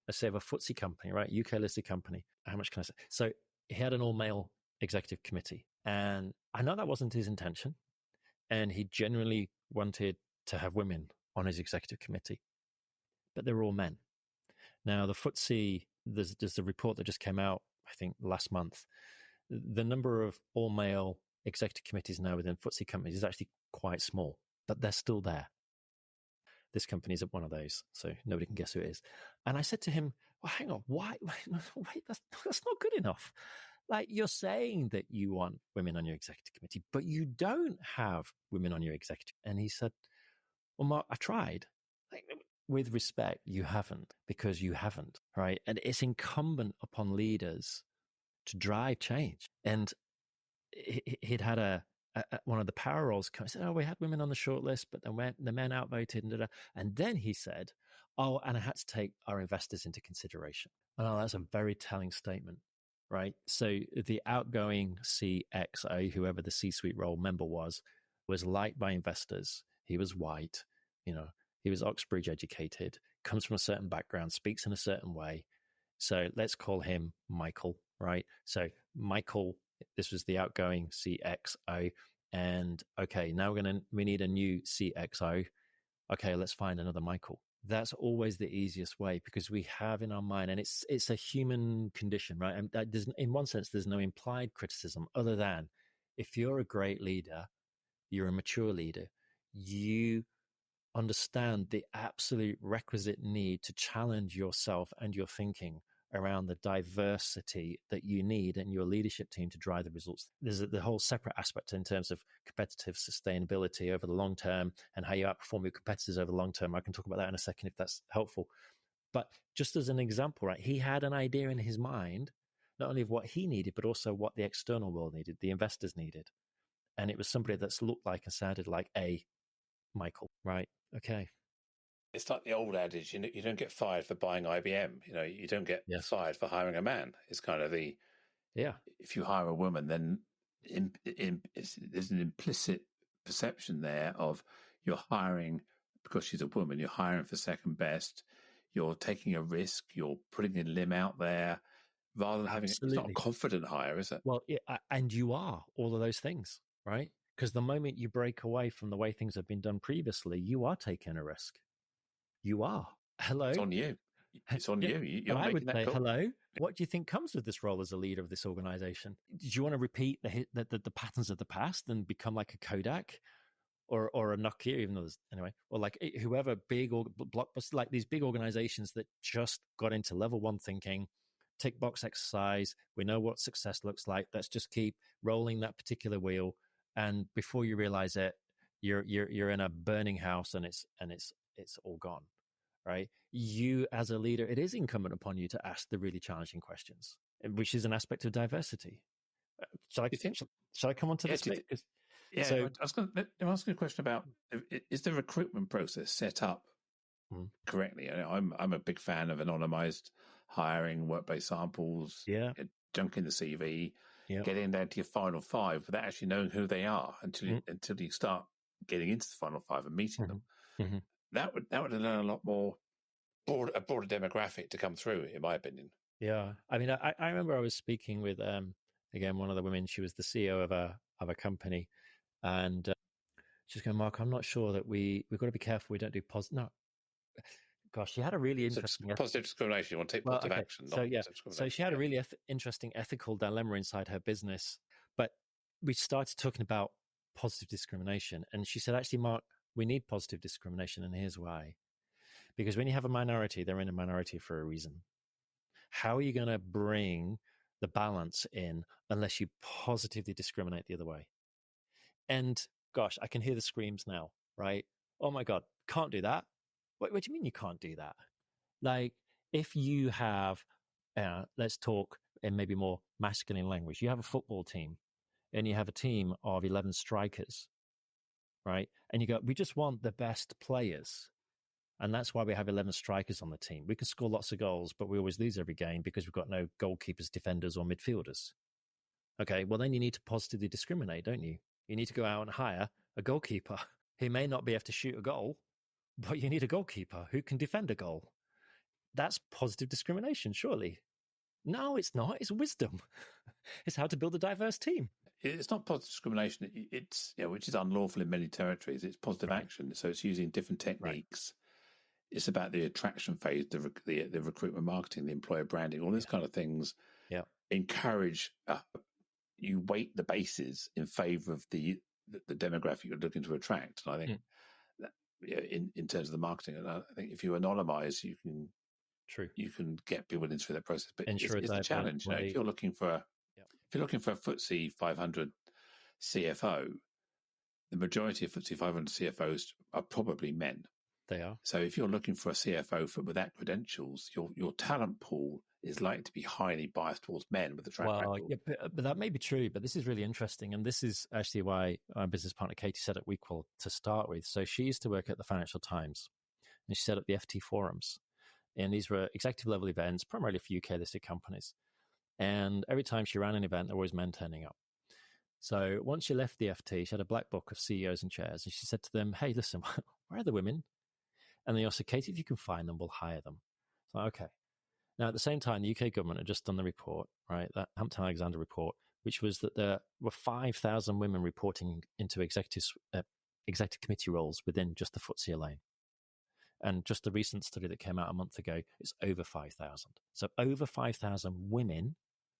let's say of a FTSE company, right? UK listed company. How much can I say? So he had an all male executive committee, and I know that wasn't his intention. And he genuinely wanted to have women on his executive committee. but they're all men. Now, the FTSE, there's a report that just came out, I think, last month. The number of all-male executive committees now within FTSE companies is actually quite small, but they're still there. This company is one of those, so nobody can guess who it is. And I said to him, well, hang on, why? Wait, that's not good enough. Like, you're saying that you want women on your executive committee, but you don't have women on your executive. And he said, well, Mark, I tried. Like, with respect, you haven't, because you haven't, right? And it's incumbent upon leaders to drive change. And he'd had one of the power roles come. He said, oh, we had women on the short list, but then the men outvoted. And then he said, oh, and I had to take our investors into consideration. Oh, that's a very telling statement, right? So the outgoing CXO, whoever the C-suite role member was liked by investors. He was white, he was Oxbridge educated, comes from a certain background, speaks in a certain way. So let's call him Michael, right? So Michael, this was the outgoing CXO. And okay, now we need a new CXO. Okay, let's find another Michael. That's always the easiest way, because we have in our mind, and it's a human condition, right? And in one sense, there's no implied criticism other than if you're a great leader, you're a mature leader, you understand the absolute requisite need to challenge yourself and your thinking around the diversity that you need in your leadership team to drive the results. There's the whole separate aspect in terms of competitive sustainability over the long term and how you outperform your competitors over the long term. I can talk about that in a second if that's helpful. But just as an example, right, he had an idea in his mind, not only of what he needed, but also what the external world needed, the investors needed. And it was somebody that's looked like and sounded like a Michael, right? Okay. It's like the old adage, you don't get fired for buying IBM. You don't get fired for hiring a man. It's kind of if you hire a woman, then there's an implicit perception there of you're hiring because she's a woman. You're hiring for second best. You're taking a risk. You're putting a limb out there rather than having. It's not a confident hire, is it? Well, and you are all of those things, right? Because the moment you break away from the way things have been done previously, you are taking a risk. You are. Hello. It's on you. It's on you. You're I would say, call. hello. What do you think comes with this role as a leader of this organization? Do you want to repeat the patterns of the past and become like a Kodak or a Nokia, even though there's, anyway, or like whoever big or blockbuster, like these big organizations that just got into level one thinking, tick box exercise. We know what success looks like. Let's just keep rolling that particular wheel. And before you realize it, you're in a burning house and it's all gone. Right? You as a leader, it is incumbent upon you to ask the really challenging questions, which is an aspect of diversity. Shall I come on to this? I was going to ask you a question about, is the recruitment process set up correctly? I'm a big fan of anonymized hiring, work-based samples, junking the CV, getting down to your final five without actually knowing who they are until you start getting into the final five and meeting them. Mm-hmm. That would allow a lot more a broader demographic to come through, in my opinion. Yeah, I mean, I remember I was speaking with again one of the women. She was the CEO of a company, and she's going, Mark, I'm not sure that we've got to be careful we don't do positive. No, gosh, she had a really interesting positive discrimination. You want to take positive action. So she had a really interesting ethical dilemma inside her business. But we started talking about positive discrimination, and she said, actually, Mark, we need positive discrimination, and here's why. Because when you have a minority, they're in a minority for a reason. How are you going to bring the balance in unless you positively discriminate the other way? And gosh, I can hear the screams now, right? Oh my God, can't do that. What do you mean you can't do that? Like, if you have, let's talk in maybe more masculine language. You have a football team and you have a team of 11 strikers, right? And you go, we just want the best players. And that's why we have 11 strikers on the team. We can score lots of goals, but we always lose every game because we've got no goalkeepers, defenders, or midfielders. Okay, well, then you need to positively discriminate, don't you? You need to go out and hire a goalkeeper who may not be able to shoot a goal, but you need a goalkeeper who can defend a goal. That's positive discrimination, surely. No, it's not. It's wisdom. It's how to build a diverse team. It's not positive discrimination. It's which is unlawful in many territories. It's positive action. So it's using different techniques. it's about the attraction phase, the recruitment marketing, the employer branding, all these kind of things. Yeah. Encourage you weight the bases in favor of the demographic you're looking to attract. And I think that, in terms of the marketing, and I think if you anonymize, you can get people in through that process. But it's the challenge. If you're looking for a FTSE 500 CFO, the majority of FTSE 500 CFOs are probably men. They are. So if you're looking for a CFO without credentials, your talent pool is likely to be highly biased towards men with a track record. Yeah, but that may be true, but this is really interesting. And this is actually why our business partner, Katie, set up Wequal to start with. So she used to work at the Financial Times and she set up the FT forums. And these were executive level events, primarily for UK listed companies. And every time she ran an event, there were always men turning up. So once she left the FT, she had a black book of CEOs and chairs. And she said to them, hey, listen, where are the women? And they all said, Katie, if you can find them, we'll hire them. So, okay. Now, at the same time, the UK government had just done the report, right, that Hampton-Alexander report, which was that there were 5,000 women reporting into executive committee roles within just the FTSE alone. And just the recent study that came out a month ago, it's over 5,000. So over 5,000 women,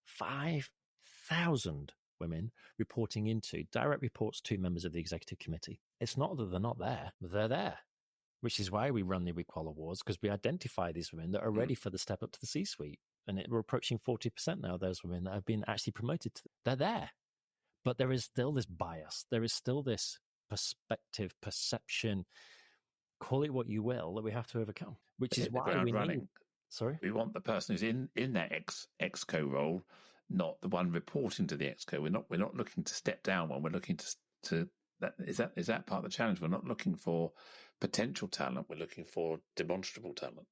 5,000 women reporting into direct reports to members of the executive committee. It's not that they're not there, they're there. Which is why we run the Wequal Awards, because we identify these women that are ready for the step up to the C-suite. And we're approaching 40% now of those women that have been actually promoted. They're there. But there is still this bias. There is still this perspective, perception, call it what you will, that we have to overcome. Which is why we need... Sorry? We want the person who's in that exco role, not the one reporting to the exco. We're not looking to step down one. We're looking to is that part of the challenge? We're not looking for potential talent. We're looking for demonstrable talent.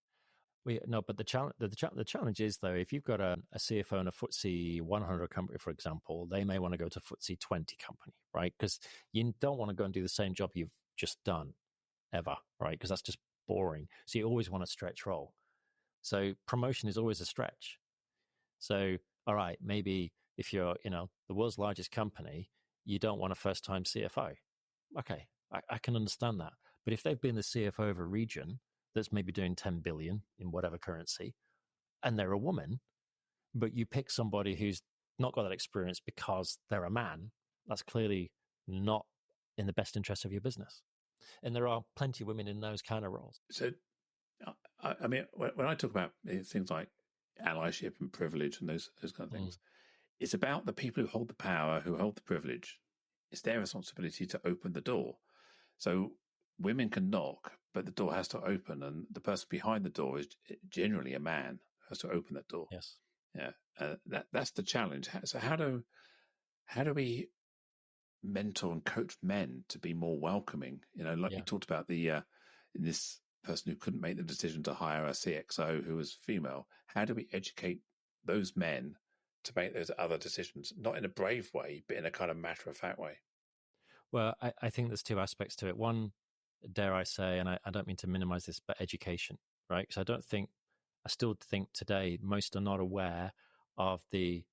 But the challenge is, though, if you've got a CFO in a FTSE 100 company, for example, they may want to go to FTSE 20 company, right? Because you don't want to go and do the same job you've just done ever, right? Because that's just boring. So you always want a stretch role. So promotion is always a stretch. So, all right, maybe if you're, the world's largest company, you don't want a first-time CFO. Okay, I can understand that. But if they've been the CFO of a region that's maybe doing 10 billion in whatever currency, and they're a woman, but you pick somebody who's not got that experience because they're a man, that's clearly not in the best interest of your business. And there are plenty of women in those kind of roles. So, I mean, when I talk about things like allyship and privilege and those kind of things, it's about the people who hold the power, who hold the privilege. It's their responsibility to open the door. So women can knock, but the door has to open, and the person behind the door is generally a man who has to open that door. Yes. Yeah. That's the challenge. So how do we mentor and coach men to be more welcoming? You talked about in this person who couldn't make the decision to hire a CXO who was female. How do we educate those men to make those other decisions, not in a brave way, but in a kind of matter-of-fact way? Well, I think there's two aspects to it. One, dare I say, and I don't mean to minimize this, but education, right? Because I still think today most are not aware of the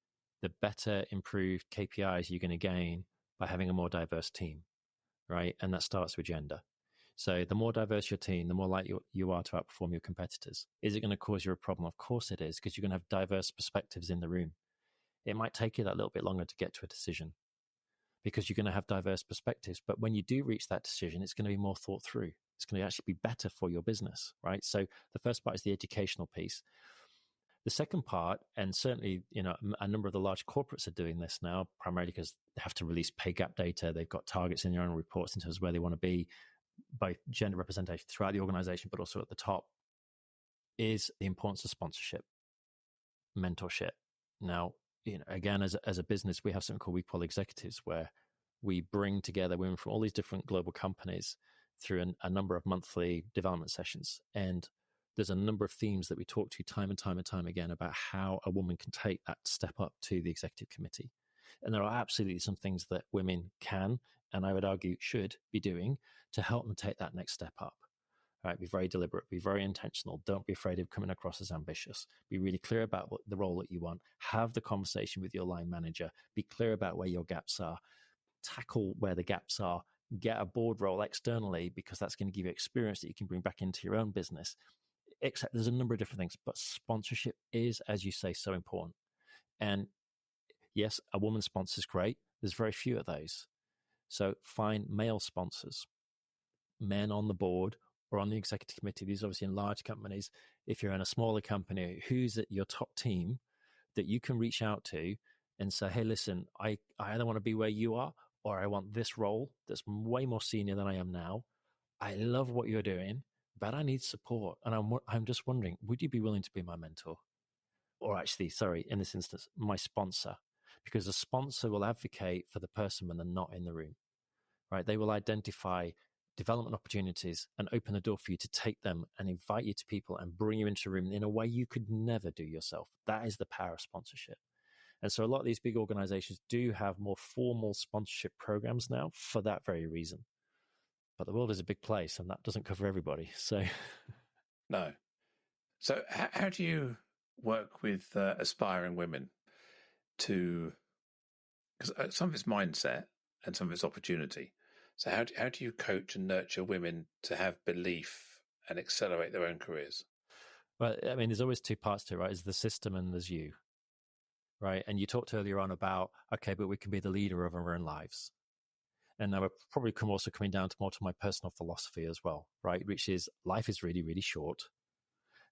better improved KPIs you're going to gain by having a more diverse team, right? And that starts with gender. So the more diverse your team, the more likely you are to outperform your competitors. Is it going to cause you a problem? Of course it is, because you're going to have diverse perspectives in the room. It might take you that little bit longer to get to a decision because you're going to have diverse perspectives. But when you do reach that decision, it's going to be more thought through. It's going to actually be better for your business, right? So the first part is the educational piece. The second part, and certainly, a number of the large corporates are doing this now, primarily because they have to release pay gap data. They've got targets in their own reports in terms of where they want to be, both gender representation throughout the organization, but also at the top, is the importance of sponsorship, mentorship. Now, again, as a business, we have something called Wequal Executives, where we bring together women from all these different global companies through a number of monthly development sessions. And there's a number of themes that we talk to time and time and time again about how a woman can take that step up to the executive committee. And there are absolutely some things that women can, and I would argue should be doing to help them take that next step up. All right, be very deliberate, be very intentional. Don't be afraid of coming across as ambitious. Be really clear about what the role that you want. Have the conversation with your line manager. Be clear about where your gaps are. Tackle where the gaps are. get a board role externally because that's going to give you experience that you can bring back into your own business. Except there's a number of different things, but sponsorship is, as you say, so important. And yes, a woman sponsor is great. There's very few of those. So find male sponsors, men on the board or on the executive committee. These are obviously in large companies. If you're in a smaller company, who's at your top team that you can reach out to and say, hey, listen, I either want to be where you are or I want this role that's way more senior than I am now. I love what you're doing, but I need support. And I'm just wondering, would you be willing to be my mentor? Or actually, sorry, in this instance, my sponsor, because the sponsor will advocate for the person when they're not in the room, right? They will identify development opportunities and open the door for you to take them and invite you to people and bring you into a room in a way you could never do yourself. That is the power of sponsorship. And so a lot of these big organizations do have more formal sponsorship programs now for that very reason. But the world is a big place and that doesn't cover everybody. So, no. So how do you work with aspiring women to, because some of it's mindset and some of it's opportunity. So how do you coach and nurture women to have belief and accelerate their own careers? Well, I mean, there's always two parts to it, right? There's the system and there's you, right? And you talked earlier on about, okay, but we can be the leader of our own lives. And now we're probably also coming down to more to my personal philosophy as well, right? Which is life is really, really short.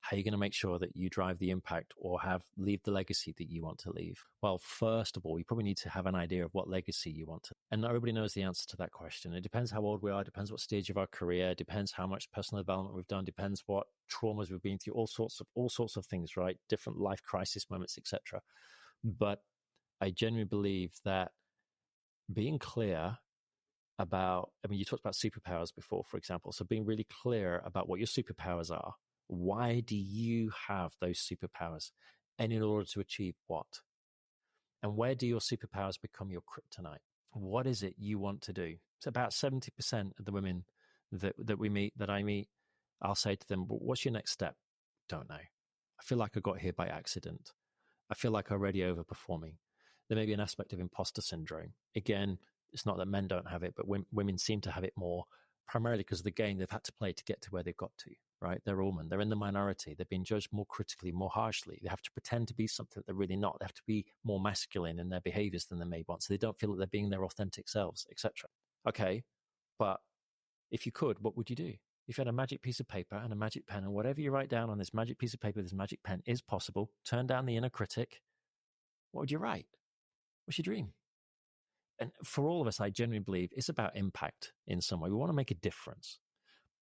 How are you going to make sure that you drive the impact or leave the legacy that you want to leave? Well, first of all, you probably need to have an idea of what legacy you want to. And not everybody knows the answer to that question. It depends how old we are, depends what stage of our career, depends how much personal development we've done, depends what traumas we've been through, all sorts of things, right? Different life crisis moments, etc. But I genuinely believe that being clear about, I mean, you talked about superpowers before, for example. So being really clear about what your superpowers are. Why do you have those superpowers? And in order to achieve what? And where do your superpowers become your kryptonite? What is it you want to do? It's about 70% of the women that I meet, I'll say to them, what's your next step? Don't know. I feel like I got here by accident. I feel like I'm already overperforming. There may be an aspect of imposter syndrome. Again, it's not that men don't have it, but women seem to have it more, primarily because of the game they've had to play to get to where they've got to, right? They're women. They're in the minority. They're being judged more critically, more harshly. They have to pretend to be something that they're really not. They have to be more masculine in their behaviors than they may want. So they don't feel that they're being their authentic selves, etc. Okay, but if you could, what would you do? If you had a magic piece of paper and a magic pen and whatever you write down on this magic piece of paper, this magic pen is possible, turn down the inner critic, what would you write? What's your dream? And for all of us, I genuinely believe it's about impact in some way. We want to make a difference,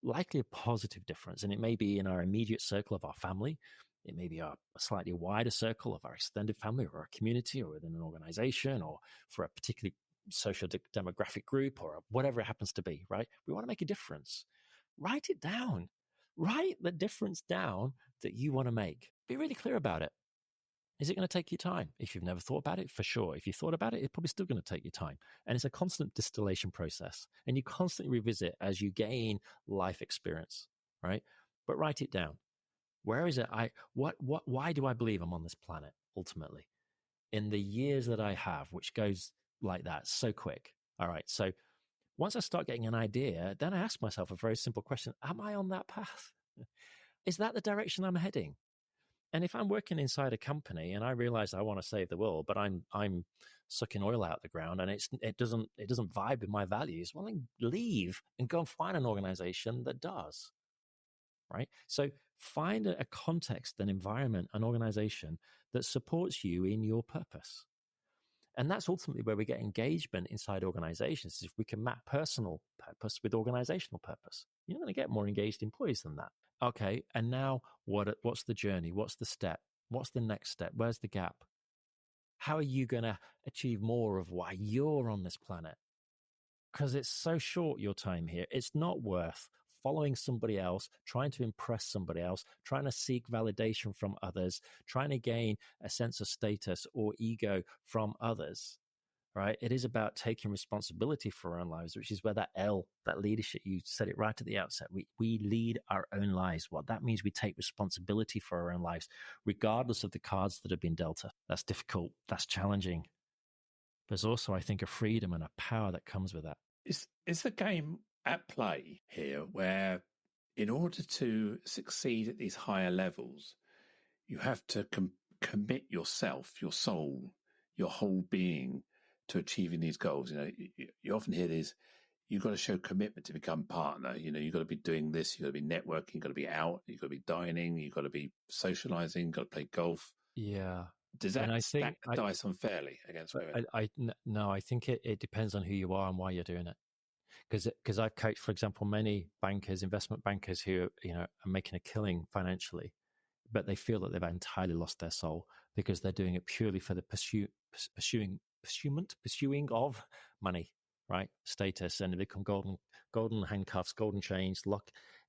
likely a positive difference. And it may be in our immediate circle of our family. It may be a slightly wider circle of our extended family or our community or within an organization or for a particular social demographic group or whatever it happens to be, right? We want to make a difference. Write it down. Write the difference down that you want to make. Be really clear about it. Is it going to take you time? If you've never thought about it, for sure. If you thought about it, it's probably still going to take you time. And it's a constant distillation process. And you constantly revisit as you gain life experience, right? But write it down. Where is it? Why do I believe I'm on this planet, ultimately? In the years that I have, which goes like that so quick. All right. So once I start getting an idea, then I ask myself a very simple question. Am I on that path? Is that the direction I'm heading? And if I'm working inside a company and I realize I want to save the world, but I'm sucking oil out the ground and it doesn't vibe with my values, well, then leave and go and find an organization that does. Right? So find a context, an environment, an organization that supports you in your purpose. And that's ultimately where we get engagement inside organizations. If we can map personal purpose with organizational purpose, you're going to get more engaged employees than that. Okay, and now what's the journey? What's the step? What's the next step? Where's the gap? How are you going to achieve more of why you're on this planet? Because it's so short, your time here. It's not worth following somebody else, trying to impress somebody else, trying to seek validation from others, trying to gain a sense of status or ego from others. Right? It is about taking responsibility for our own lives, which is where that L, that leadership, you said it right at the outset. We lead our own lives. What that means, we take responsibility for our own lives, regardless of the cards that have been dealt us. That's difficult. That's challenging. There's also, I think, a freedom and a power that comes with that. Is the game at play here where, in order to succeed at these higher levels, you have to commit yourself, your soul, your whole being to achieving these goals? You often hear these, you've got to show commitment to become partner. You've got to be doing this, you've got to be networking, you've got to be out, you've got to be dining, you've got to be socializing, you've got to play golf. Yeah. Does And that I stack think the dice unfairly against women? no, I think it depends on who you are and why you're doing it. Because I've coached, for example, many bankers, investment bankers who are making a killing financially, but they feel that they've entirely lost their soul because they're doing it purely for the pursuing of money, right? Status, and they become golden handcuffs, golden chains, lock.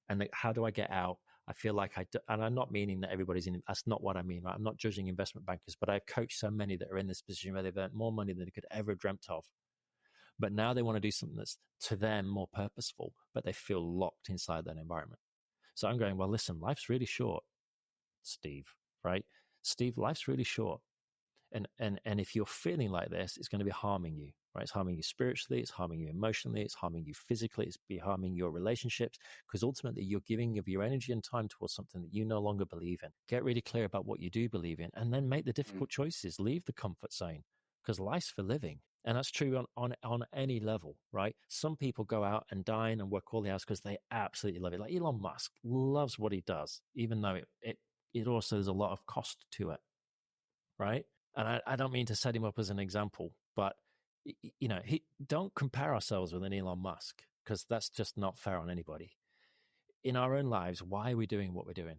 And how do I get out? I feel like and I'm not meaning that everybody's in. That's not what I mean. Right? I'm not judging investment bankers, but I've coached so many that are in this position where they've earned more money than they could ever have dreamt of. But now they want to do something that's to them more purposeful, but they feel locked inside that environment. So I'm going, well, listen, life's really short, Steve, right? Steve, life's really short. And if you're feeling like this, it's going to be harming you, right? It's harming you spiritually, it's harming you emotionally, it's harming you physically, it's be harming your relationships, because ultimately you're giving of your energy and time towards something that you no longer believe in. Get really clear about what you do believe in, and then make the difficult choices. Leave the comfort zone, because life's for living. And that's true on any level, right? Some people go out and dine and work all the hours because they absolutely love it. Like Elon Musk loves what he does, even though it also there's a lot of cost to it, right? And I don't mean to set him up as an example, but don't compare ourselves with an Elon Musk, because that's just not fair on anybody. In our own lives, why are we doing what we're doing?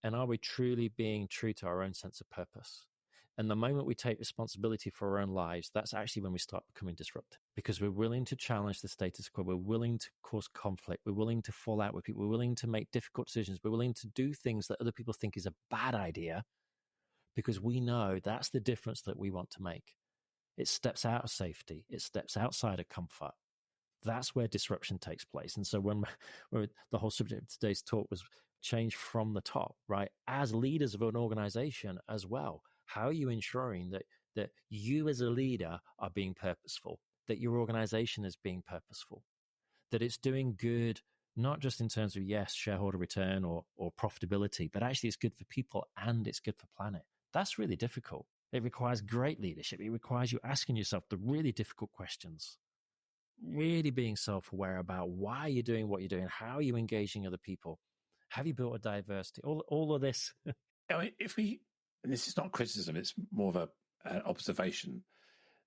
And are we truly being true to our own sense of purpose? And the moment we take responsibility for our own lives, that's actually when we start becoming disruptive, because we're willing to challenge the status quo. We're willing to cause conflict. We're willing to fall out with people. We're willing to make difficult decisions. We're willing to do things that other people think is a bad idea, because we know that's the difference that we want to make. It steps out of safety. It steps outside of comfort. That's where disruption takes place. And so when the whole subject of today's talk was change from the top, right? As leaders of an organization as well, how are you ensuring that you as a leader are being purposeful, that your organization is being purposeful, that it's doing good, not just in terms of, yes, shareholder return or profitability, but actually it's good for people and it's good for planet. That's really difficult. It requires great leadership. It requires you asking yourself the really difficult questions, really being self-aware about why you're doing what you're doing, how are you engaging other people, have you built a diversity, all of this. And this is not criticism, it's more of an observation.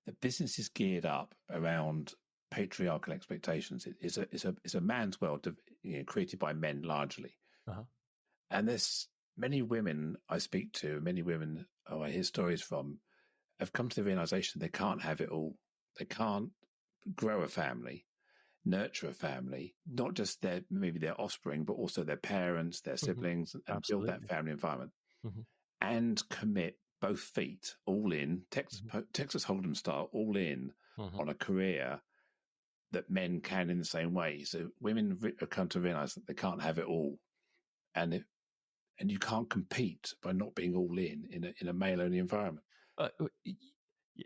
The business is geared up around patriarchal expectations. It's a man's world, created by men largely. Uh-huh. And there's many women I speak to, many women who I hear stories from, have come to the realization they can't have it all. They can't grow a family, nurture a family, not just maybe their offspring, but also their parents, their siblings, and build that family environment, and commit both feet all in, Texas Hold'em style, all in on a career that men can in the same way. So women have come to realize that they can't have it all, and you can't compete by not being all in a male only environment.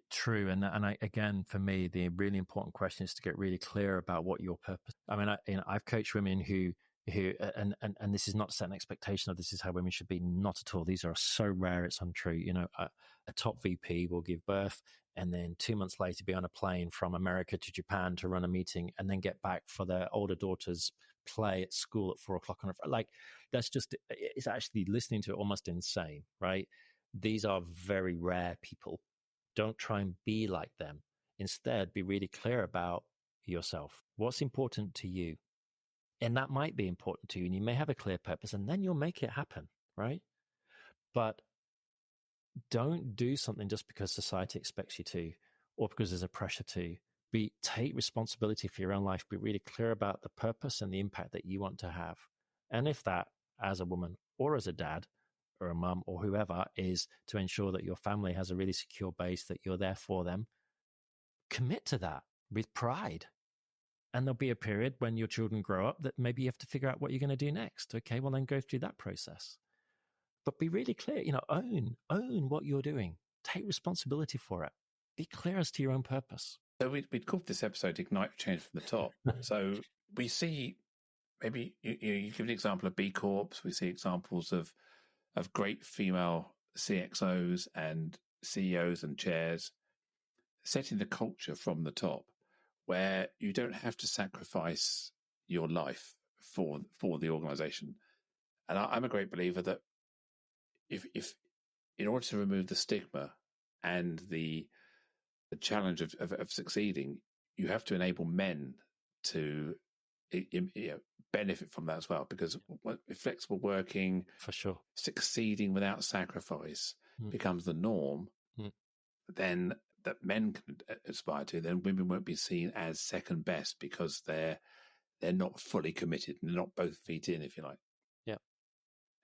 True, and again, for me, the really important question is to get really clear about what your purpose. I mean, I've coached women who and this is not to set an expectation of this is how women should be. Not at all. These are so rare, it's untrue. A top VP will give birth and then 2 months later be on a plane from America to Japan to run a meeting, and then get back for their older daughter's play at school at 4:00 on a like. That's just, it's actually, listening to it, almost insane, right? These are very rare people. Don't try and be like them. Instead, be really clear about yourself. What's important to you? And that might be important to you, and you may have a clear purpose, and then you'll make it happen, right? But don't do something just because society expects you to, or because there's a pressure to. Take responsibility for your own life. Be really clear about the purpose and the impact that you want to have. And if that, as a woman or as a dad or a mum or whoever, is to ensure that your family has a really secure base, that you're there for them, commit to that with pride. And there'll be a period when your children grow up that maybe you have to figure out what you're going to do next. Okay, well, then go through that process. But be really clear, own what you're doing. Take responsibility for it. Be clear as to your own purpose. So we'd called this episode Ignite Change from the Top. So we see, maybe you give an example of B Corps. We see examples of great female CXOs and CEOs and chairs setting the culture from the top, where you don't have to sacrifice your life for the organization. And I'm a great believer that if in order to remove the stigma and the challenge of succeeding, you have to enable men to benefit from that as well, because flexible working, for sure, succeeding without sacrifice becomes the norm. Then that men can aspire to, then women won't be seen as second best because they're not fully committed and they're not both feet in, if you like. Yeah.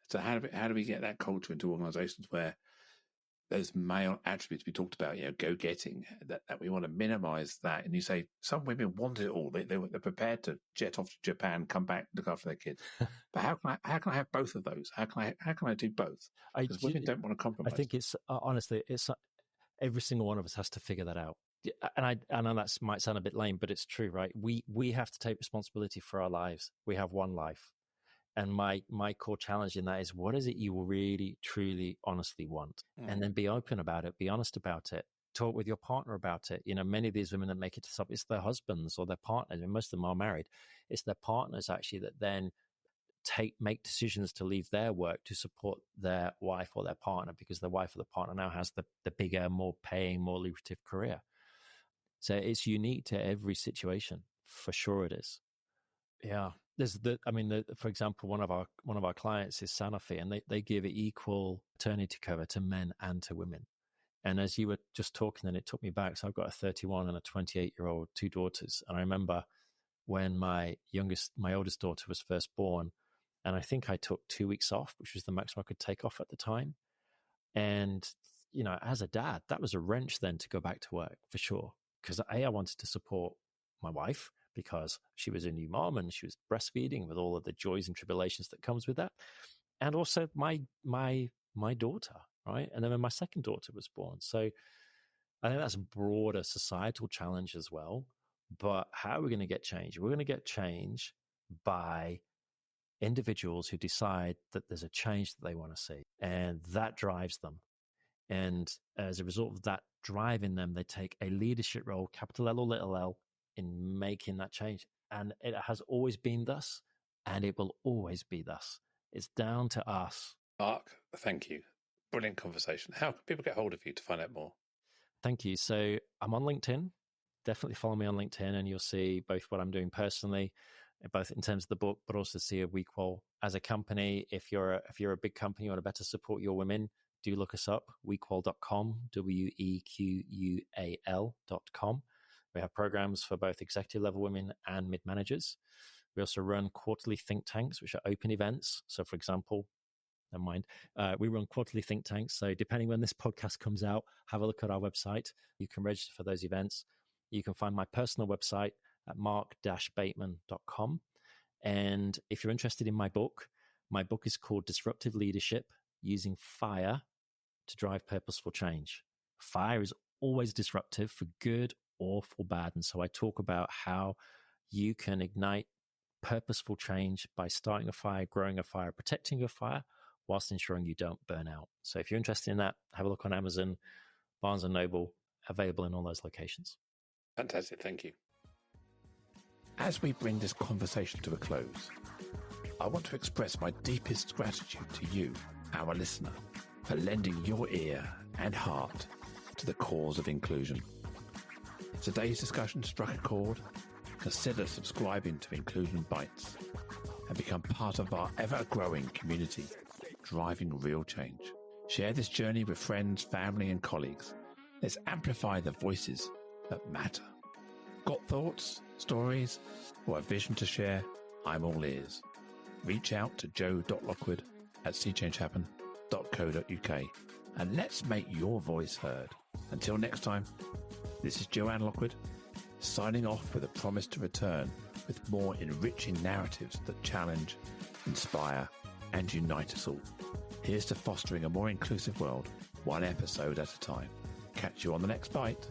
So how do we get that culture into organizations where those male attributes we talked about, go-getting, that we want to minimize that? And you say some women want it all. They're prepared to jet off to Japan, come back, look after their kids. But how can I have both of those? How can I do both? Because women don't want to compromise. I think it's honestly, it's every single one of us has to figure that out. And I know that might sound a bit lame, but it's true, right? We have to take responsibility for our lives. We have one life. And my core challenge in that is, what is it you really, truly, honestly want? And then be open about it, be honest about it, talk with your partner about it. Many of these women that make it to top, it's their husbands or their partners, and most of them are married. It's their partners actually that then make decisions to leave their work to support their wife or their partner, because the wife or the partner now has the bigger, more paying, more lucrative career. So it's unique to every situation, for sure it is. Yeah. There's for example, one of our clients is Sanofi, and they give equal maternity cover to men and to women. And as you were just talking, and it took me back. So I've got a 31 and a 28-year-old, two daughters. And I remember when my oldest daughter was first born, and I think I took 2 weeks off, which was the maximum I could take off at the time. And, as a dad, that was a wrench then to go back to work, for sure. Because I wanted to support my wife, because she was a new mom and she was breastfeeding with all of the joys and tribulations that comes with that. And also my daughter, right? And then when my second daughter was born. So I think that's a broader societal challenge as well. But how are we going to get change? We're going to get change by individuals who decide that there's a change that they want to see, and that drives them. And as a result of that drive in them, they take a leadership role, capital L or little l, in making that change. And it has always been thus, and it will always be thus. It's down to us. Mark, thank you. Brilliant conversation. How can people get hold of you to find out more? Thank you. So I'm on LinkedIn. Definitely follow me on LinkedIn, and you'll see both what I'm doing personally, both in terms of the book, but also see a WeQual as a company. If you're a big company, you want to better support your women, do look us up, wequal.com, WEQUAL.com. We have programs for both executive level women and mid-managers. We also run quarterly think tanks, which are open events. So, for example, never mind, we run quarterly think tanks. So depending when this podcast comes out, have a look at our website. You can register for those events. You can find my personal website at mark-bateman.com. And if you're interested in my book is called Disruptive Leadership: Using Fire to Drive Purposeful Change. Fire is always disruptive, for good or for bad. And so I talk about how you can ignite purposeful change by starting a fire, growing a fire, protecting your fire, whilst ensuring you don't burn out. So if you're interested in that, have a look on Amazon, Barnes & Noble, available in all those locations. Fantastic. Thank you. As we bring this conversation to a close, I want to express my deepest gratitude to you, our listener, for lending your ear and heart to the cause of inclusion. If today's discussion struck a chord, consider subscribing to Inclusion Bites and become part of our ever-growing community, driving real change. Share this journey with friends, family, and colleagues. Let's amplify the voices that matter. Got thoughts, stories, or a vision to share? I'm all ears. Reach out to joe.lockwood@seechangehappen.co.uk and let's make your voice heard. Until next time, this is Joanne Lockwood, signing off with a promise to return with more enriching narratives that challenge, inspire, and unite us all. Here's to fostering a more inclusive world, one episode at a time. Catch you on the next bite.